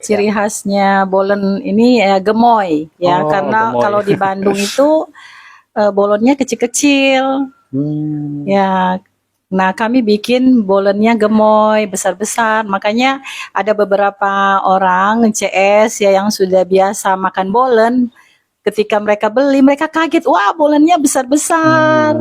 Ciri khasnya bolen ini ya gemoy ya, Oh, karena gemoy. kalau di Bandung itu bolennya kecil-kecil ya. Nah, kami bikin bolennya gemoy, besar-besar. Makanya ada beberapa orang CS ya yang sudah biasa makan bolen, ketika mereka beli mereka kaget, wah bolennya besar-besar.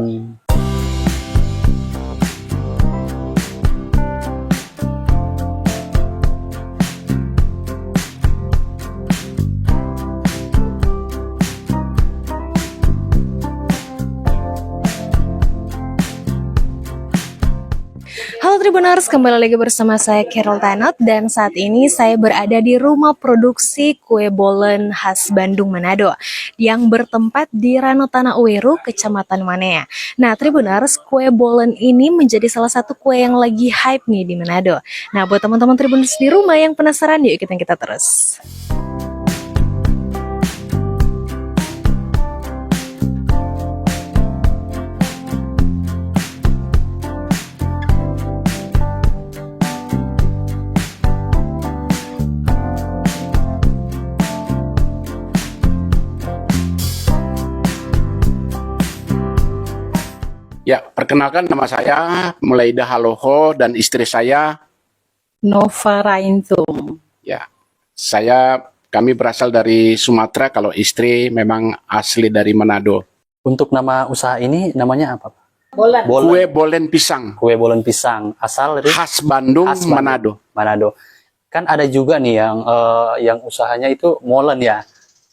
Halo Tribuners, kembali lagi bersama saya Carol Tanot dan saat ini saya berada di rumah produksi kue bolen khas Bandung Manado yang bertempat di Rano Tanah Uweru, Kecamatan Manea. Nah Tribuners, kue bolen ini menjadi salah satu kue yang lagi hype nih di Manado. Nah buat teman-teman Tribuners di rumah yang penasaran, yuk ikutin kita terus. Ya, perkenalkan nama saya Mulaida Haloho dan istri saya. Nova Raintum. Ya, kami berasal dari Sumatera, kalau istri memang asli dari Manado. Untuk nama usaha ini namanya apa, Pak? Bolen. Kue bolen pisang, Kue bolen pisang, asal dari khas Bandung, khas Bandung, Manado. Manado. Kan ada juga nih yang usahanya itu molen ya.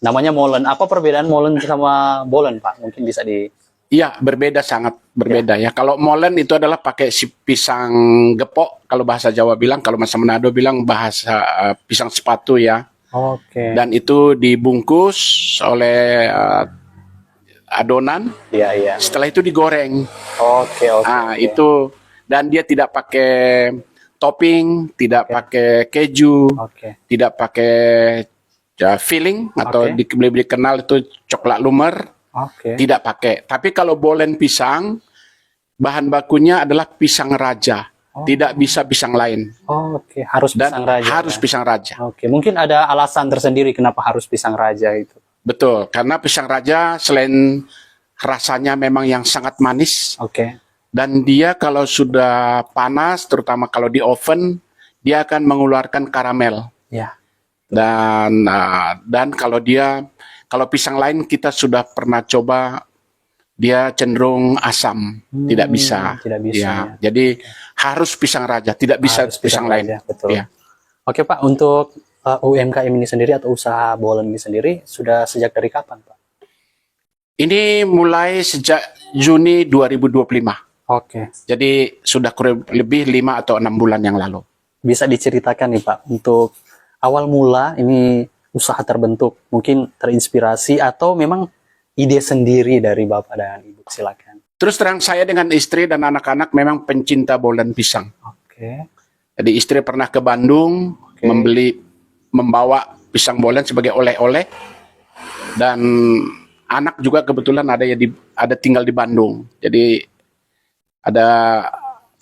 Namanya molen. Apa perbedaan molen sama bolen, Pak? Mungkin bisa di... Iya, berbeda, sangat berbeda ya. Kalau molen itu adalah pakai si pisang gepok, kalau bahasa Jawa bilang, kalau bahasa Manado bilang bahasa pisang sepatu ya. Oke. Dan itu dibungkus oleh adonan. Iya, iya. Setelah itu digoreng. Oke. Itu, dan dia tidak pakai topping, tidak pakai keju, tidak pakai filling atau dikenal itu coklat lumer. Tidak pakai. Tapi kalau bolen pisang, bahan bakunya adalah pisang raja. Tidak bisa pisang lain. Harus pisang raja. Harus pisang raja. Mungkin ada alasan tersendiri kenapa harus pisang raja itu. Betul, karena pisang raja selain rasanya memang yang sangat manis. Dan dia kalau sudah panas, terutama kalau di oven, dia akan mengeluarkan karamel. Ya. Dan kalau pisang lain kita sudah pernah coba, dia cenderung asam, tidak bisa. Tidak bisa. Ya. Jadi harus pisang raja, tidak bisa pisang lain. Betul. Ya. Oke Pak, untuk UMKM ini sendiri atau usaha bolen ini sendiri sudah sejak dari kapan, Pak? Ini mulai sejak Juni 2025. Jadi sudah kurang lebih 5 atau 6 bulan yang lalu. Bisa diceritakan nih Pak, untuk awal mula ini usaha terbentuk, mungkin terinspirasi atau memang ide sendiri dari Bapak dan Ibu, silakan. Terus terang, saya dengan istri dan anak-anak memang pencinta bolen pisang. Jadi istri pernah ke Bandung membawa pisang bolen sebagai oleh-oleh, dan anak juga kebetulan ada tinggal di Bandung. Jadi ada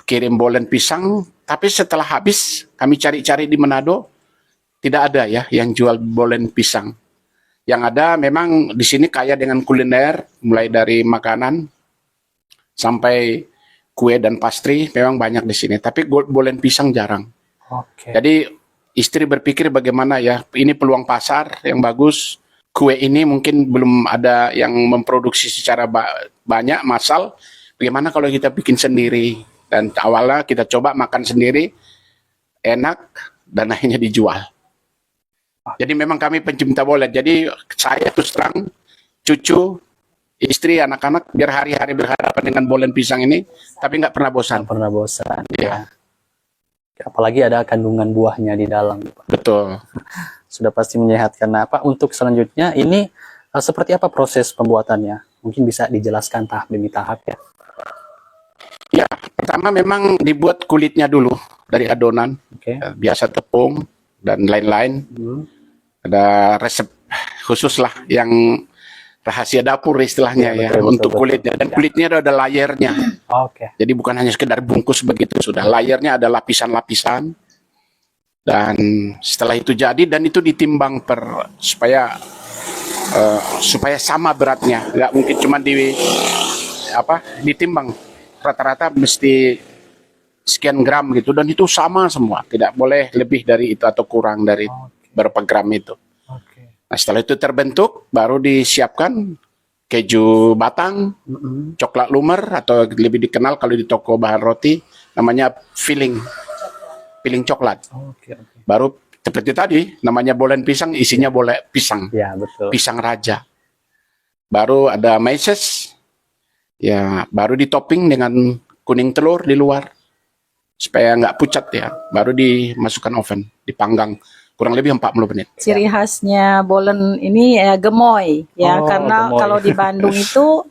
kirim bolen pisang, tapi setelah habis kami cari-cari di Manado, tidak ada ya yang jual bolen pisang. Yang ada memang di sini kaya dengan kuliner, mulai dari makanan sampai kue dan pastry memang banyak di sini. Tapi bolen pisang jarang. Jadi istri berpikir bagaimana ya, ini peluang pasar yang bagus. Kue ini mungkin belum ada yang memproduksi secara banyak, massal. Bagaimana kalau kita bikin sendiri? Dan awalnya kita coba makan sendiri, enak, dan akhirnya dijual. Jadi memang kami pencinta bolen. Jadi saya terus terang, cucu, istri, anak-anak biar hari-hari berhadapan dengan bolen pisang ini, tapi nggak pernah bosan. Nggak pernah bosan. Ya. Apalagi ada kandungan buahnya di dalam. Betul. Sudah pasti menyehatkan. Nah, Pak, untuk selanjutnya ini seperti apa proses pembuatannya? Mungkin bisa dijelaskan tahap demi tahap ya. Ya, pertama memang dibuat kulitnya dulu dari adonan, biasa tepung dan lain-lain. Ada resep khusus lah yang rahasia dapur istilahnya untuk kulitnya. Dan kulitnya ada layernya. Jadi bukan hanya sekedar bungkus begitu, sudah layernya ada lapisan-lapisan. Dan setelah itu jadi dan itu ditimbang supaya sama beratnya, nggak mungkin cuma ditimbang rata-rata mesti sekian gram gitu dan itu sama semua, tidak boleh lebih dari itu atau kurang dari berapa gram itu. Nah setelah itu terbentuk baru disiapkan keju batang, coklat lumer atau lebih dikenal kalau di toko bahan roti namanya filling coklat. Baru seperti tadi namanya bolen pisang, isinya boleh pisang. Ya, betul. Pisang raja. Baru ada meses. Ya, baru ditopping dengan kuning telur di luar supaya nggak pucat ya. Baru dimasukkan oven, dipanggang kurang lebih 40 menit. Ciri khasnya bolen ini gemoy ya, karena gemoy. kalau di Bandung itu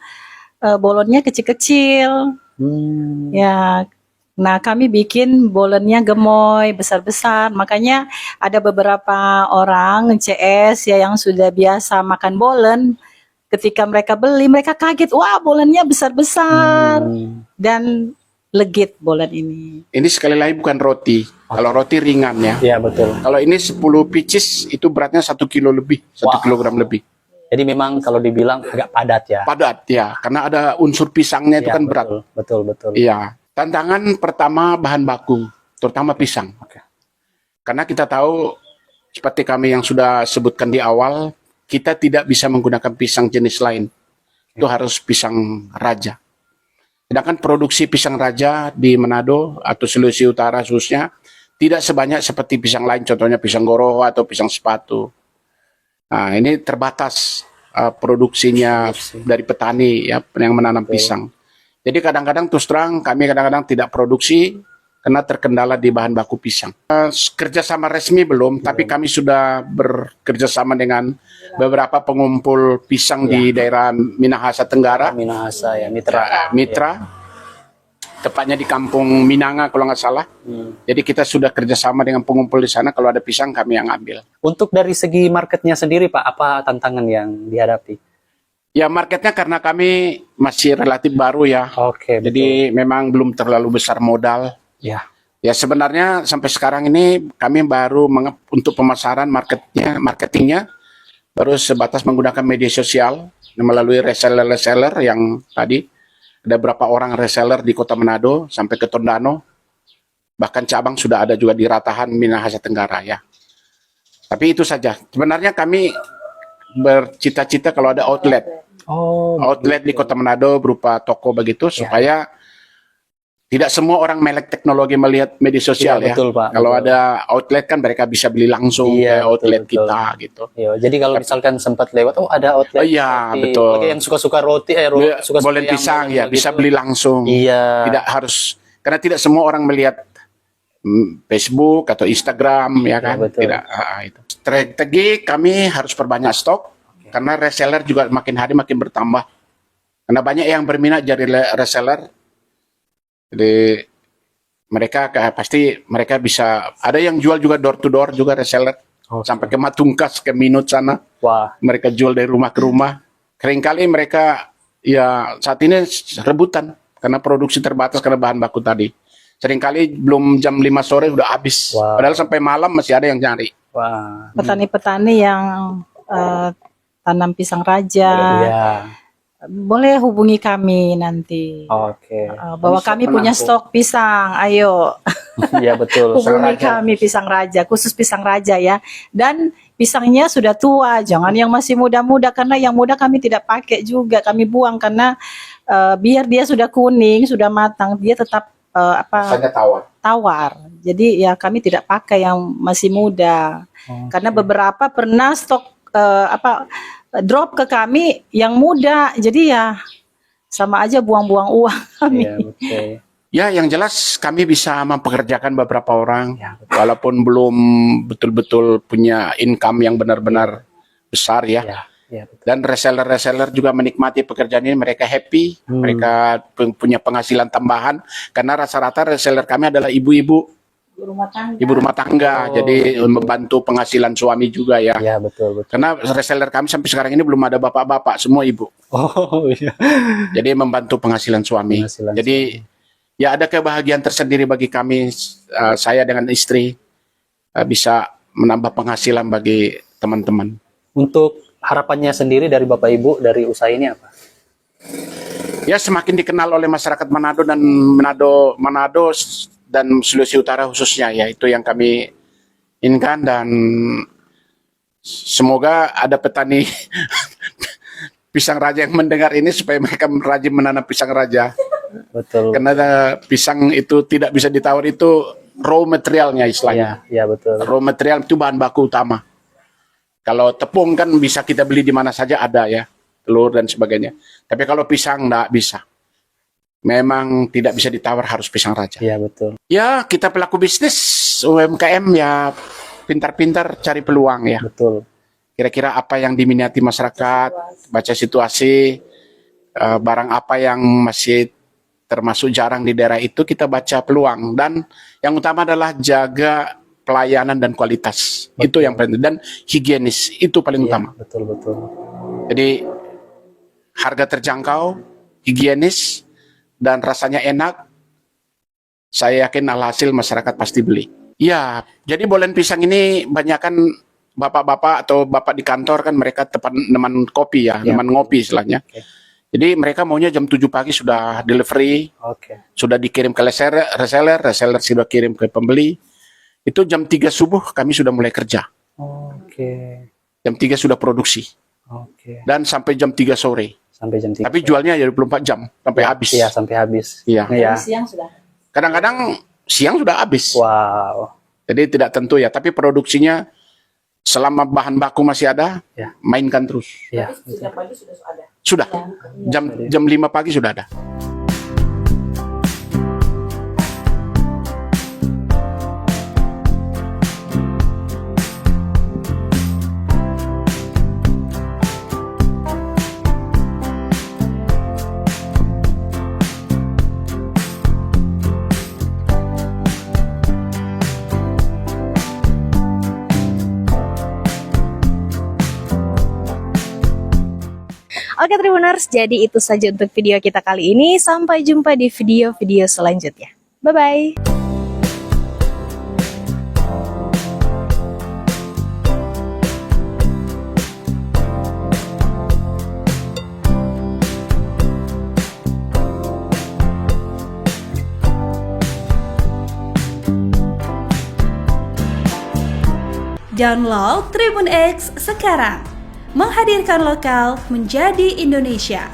bolonnya kecil-kecil. Ya, nah kami bikin bolennya gemoy, besar-besar. Makanya ada beberapa orang CS ya yang sudah biasa makan bolen. Ketika mereka beli, mereka kaget, wah bolennya besar-besar dan legit bolen ini. Ini sekali lagi bukan roti. Kalau roti ringan ya. Iya, betul. Kalau ini 10 pieces itu beratnya 1 kilo lebih, 1 kilogram lebih. Jadi memang kalau dibilang agak padat ya. Padat ya, karena ada unsur pisangnya itu Iya, kan berat. Betul. Iya. Tantangan pertama bahan baku, terutama pisang. Karena kita tahu seperti kami yang sudah sebutkan di awal, kita tidak bisa menggunakan pisang jenis lain. Itu harus pisang raja. Sedangkan produksi pisang raja di Manado atau Sulawesi Utara khususnya tidak sebanyak seperti pisang lain, contohnya pisang goroho atau pisang sepatu. Nah, ini terbatas produksinya dari petani ya yang menanam pisang. Jadi kadang-kadang terus terang kami kadang-kadang tidak produksi karena terkendala di bahan baku pisang. Kerjasama resmi belum, tapi kami sudah bekerjasama dengan beberapa pengumpul pisang di daerah Minahasa Tenggara. Minahasa ya, mitra. Mitra, tepatnya di Kampung Minanga kalau nggak salah. Jadi kita sudah kerjasama dengan pengumpul di sana. Kalau ada pisang kami yang ambil. Untuk dari segi marketnya sendiri Pak, apa tantangan yang dihadapi? Ya marketnya karena kami masih relatif baru ya. Oke. Jadi memang belum terlalu besar modal. Ya. Ya sebenarnya sampai sekarang ini kami baru untuk pemasaran marketingnya baru sebatas menggunakan media sosial melalui reseller yang tadi ada berapa orang reseller di Kota Manado sampai ke Tondano, bahkan cabang sudah ada juga di Ratahan Minahasa Tenggara ya. Tapi itu saja. Sebenarnya kami bercita-cita kalau ada outlet di Kota Manado berupa toko begitu supaya tidak semua orang melek teknologi melihat media sosial ya. Betul, Pak. Kalau ada outlet kan mereka bisa beli langsung ke outlet kita gitu. Iya, jadi kalau misalkan sempat lewat, ada outlet. Oh iya, roti. betul. Oke, yang suka-suka roti, suka-suka bolen yang pisang ya, gitu. bisa beli langsung. Iya. Tidak harus, karena tidak semua orang melihat Facebook atau Instagram ya kan. betul. Tidak itu. Strategi kami harus perbanyak stok karena reseller juga makin hari makin bertambah. Karena banyak yang berminat jadi reseller. Jadi mereka bisa ada yang jual juga door to door juga reseller sampai ke Matungkas ke Minut sana. Wah, Mereka jual dari rumah ke rumah. Seringkali mereka ya saat ini rebutan karena produksi terbatas karena bahan baku tadi. Seringkali belum jam 5 sore udah habis. Padahal sampai malam masih ada yang nyari. wah. Petani-petani yang tanam pisang raja, Iya. boleh hubungi kami nanti. Oke. Bahwa kami punya stok pisang, ayo Iya, betul. hubungi kami pisang raja, khusus pisang raja ya. Dan pisangnya sudah tua, jangan yang masih muda-muda karena yang muda kami tidak pakai juga, kami buang karena biar dia sudah kuning, sudah matang, dia tetap Rasanya tawar. Jadi ya kami tidak pakai yang masih muda. Karena beberapa pernah stok drop ke kami yang muda. Jadi ya sama aja buang-buang uang kami. Iya, betul. Ya, yang jelas kami bisa mempekerjakan beberapa orang, walaupun belum betul-betul punya income yang benar-benar besar ya. Iya, betul. Dan reseller juga menikmati pekerjaan ini, mereka happy, mereka punya penghasilan tambahan, karena rata-rata reseller kami adalah ibu-ibu rumah tangga, jadi membantu penghasilan suami juga ya. Iya, betul. Karena reseller kami sampai sekarang ini belum ada bapak-bapak, semua ibu. Oh, iya. Jadi membantu penghasilan suami. Jadi ya ada kebahagiaan tersendiri bagi kami, saya dengan istri. bisa menambah penghasilan bagi teman-teman. Untuk harapannya sendiri dari Bapak Ibu dari usaha ini apa? Ya, semakin dikenal oleh masyarakat Manado dan Manado dan Sulawesi Utara khususnya, ya itu yang kami inginkan, dan semoga ada petani pisang raja yang mendengar ini supaya mereka rajin menanam pisang raja. Betul. Karena pisang itu tidak bisa ditawar, itu raw materialnya istilahnya. Ya, betul. Raw material itu bahan baku utama. Kalau tepung kan bisa kita beli di mana saja ada ya, telur dan sebagainya. Tapi kalau pisang enggak bisa. Memang tidak bisa ditawar, harus pisang raja. Iya, betul. Ya, kita pelaku bisnis UMKM ya pintar-pintar cari peluang ya. Betul. Kira-kira apa yang diminati masyarakat, baca situasi, barang apa yang masih termasuk jarang di daerah itu, kita baca peluang. Dan yang utama adalah jaga pelayanan dan kualitas. Betul. Itu yang penting. Dan higienis, itu paling utama. Betul, betul. Jadi harga terjangkau, higienis, dan rasanya enak. Saya yakin alhasil masyarakat pasti beli. Ya, jadi bolen pisang ini banyak kan bapak-bapak atau bapak di kantor kan, mereka teman kopi ya, teman ngopi istilahnya. Okay. Jadi mereka maunya jam 7 pagi sudah delivery, sudah dikirim ke reseller sudah kirim ke pembeli. Itu jam 3 subuh kami sudah mulai kerja. Jam 3 sudah produksi. Dan sampai jam 3 sore. Sampai jam 3. Tapi jualnya ya 24 jam sampai habis. Iya, sampai habis. Iya. Siang sudah. Kadang-kadang siang sudah habis. Wow. Jadi tidak tentu ya, tapi produksinya selama bahan baku masih ada, mainkan terus. Iya. Sudah pagi sudah ada. Sudah. Jam 5 pagi sudah ada. Oke Tribuners, jadi itu saja untuk video kita kali ini. Sampai jumpa di video-video selanjutnya. Bye-bye. Download Tribun X sekarang. Menghadirkan lokal menjadi Indonesia.